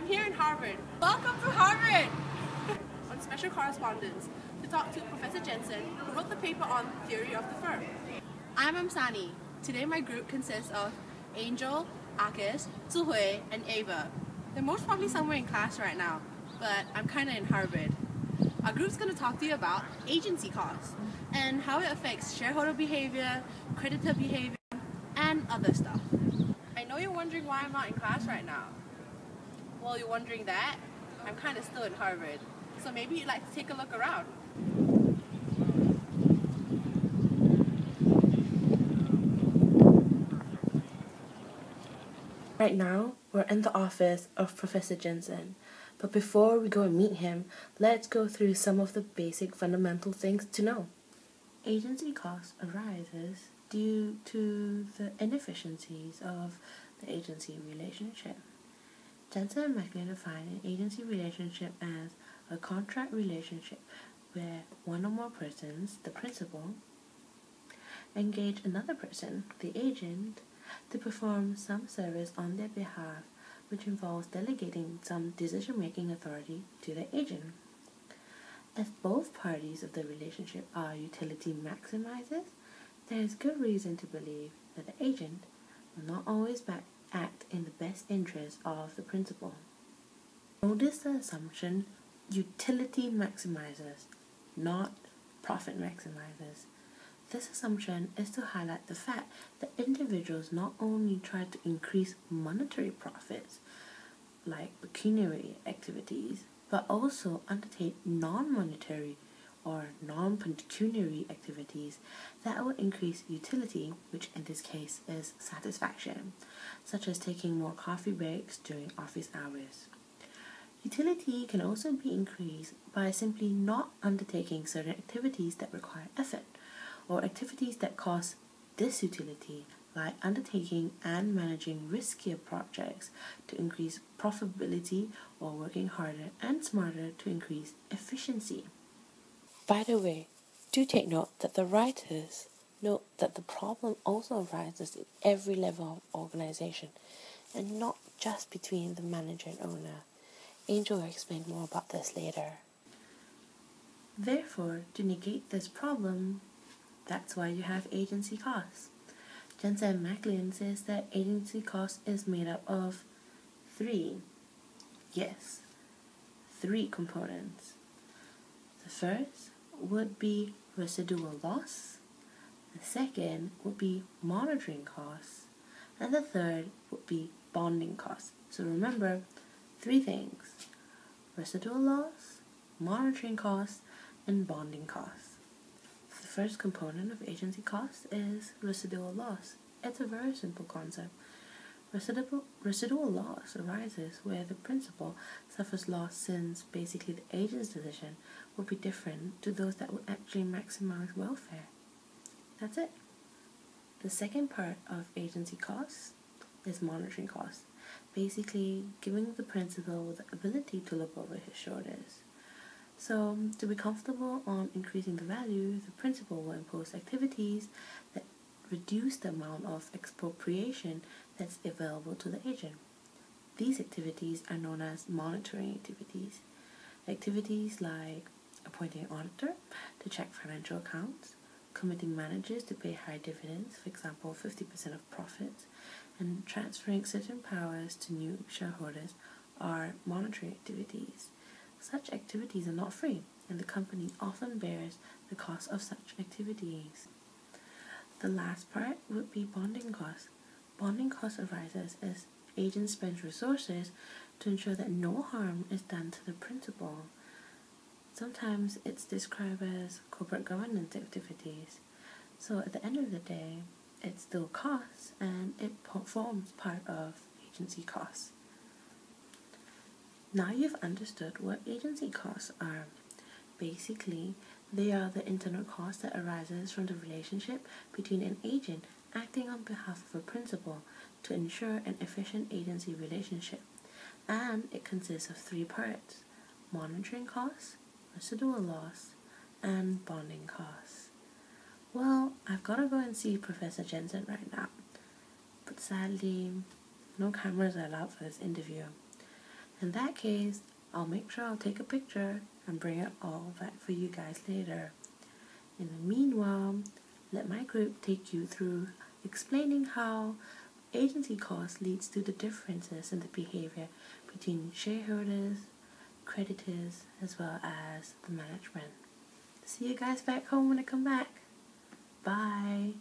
here in Harvard. Welcome to Harvard! On special correspondence to talk to Professor Jensen, who wrote the paper on theory of the firm. I'm Amsani. Today my group consists of Angel, Akis, Zuhui, and Ava. They're most probably somewhere in class right now, but I'm kinda in Harvard. Our group's gonna talk to you about agency costs and how it affects shareholder behavior, creditor behavior, and other stuff. I know you're wondering why I'm not in class right now. Well, you're wondering that? I'm kinda still in Harvard, so maybe you'd like to take a look around. Right now, we're in the office of Professor Jensen, but before we go and meet him, let's go through some of the basic fundamental things to know. Agency cost arises due to the inefficiencies of the agency relationship. Jensen and McLean define an agency relationship as a contract relationship where one or more persons, the principal, engage another person, the agent, to perform some service on their behalf, which involves delegating some decision-making authority to the agent. As both parties of the relationship are utility maximizers, there is good reason to believe that the agent will not always act in the best interest of the principal. Notice the assumption utility maximizers, not profit maximizers. This assumption is to highlight the fact that individuals not only try to increase monetary profits, like pecuniary activities, but also undertake non-monetary or non-pecuniary activities that will increase utility, which in this case is satisfaction, such as taking more coffee breaks during office hours. Utility can also be increased by simply not undertaking certain activities that require effort, or activities that cause disutility, like undertaking and managing riskier projects to increase profitability or working harder and smarter to increase efficiency. By the way, do take note that the writers note that the problem also arises at every level of organization and not just between the manager and owner. Angel will explain more about this later. Therefore, to negate this problem, that's why you have agency costs. Jensen McLean says that agency cost is made up of three components. The first would be residual loss, the second would be monitoring costs, and the third would be bonding costs. So remember, three things: residual loss, monitoring costs, and bonding costs. The first component of agency costs is residual loss. It's a very simple concept. Residual loss arises where the principal suffers loss, since basically the agent's decision will be different to those that would actually maximize welfare. That's it. The second part of agency costs is monitoring costs, basically giving the principal the ability to look over his shoulders. So, to be comfortable on increasing the value, the principal will impose activities that reduce the amount of expropriation that's available to the agent. These activities are known as monitoring activities. Activities like appointing an auditor to check financial accounts, committing managers to pay high dividends, for example 50% of profits, and transferring certain powers to new shareholders are monitoring activities. Such activities are not free, and the company often bears the cost of such activities. The last part would be bonding costs. Bonding costs arises as agents spend resources to ensure that no harm is done to the principal. Sometimes it's described as corporate governance activities. So at the end of the day, it still costs, and it forms part of agency costs. Now you've understood what agency costs are. Basically, they are the internal cost that arises from the relationship between an agent acting on behalf of a principal to ensure an efficient agency relationship. And it consists of three parts: monitoring costs, residual loss, and bonding costs. Well, I've got to go and see Professor Jensen right now. But sadly, no cameras are allowed for this interview. In that case, I'll make sure I'll take a picture and bring it all back for you guys later. In the meanwhile, let my group take you through explaining how agency cost leads to the differences in the behavior between shareholders, creditors, as well as the management. See you guys back home when I come back. Bye.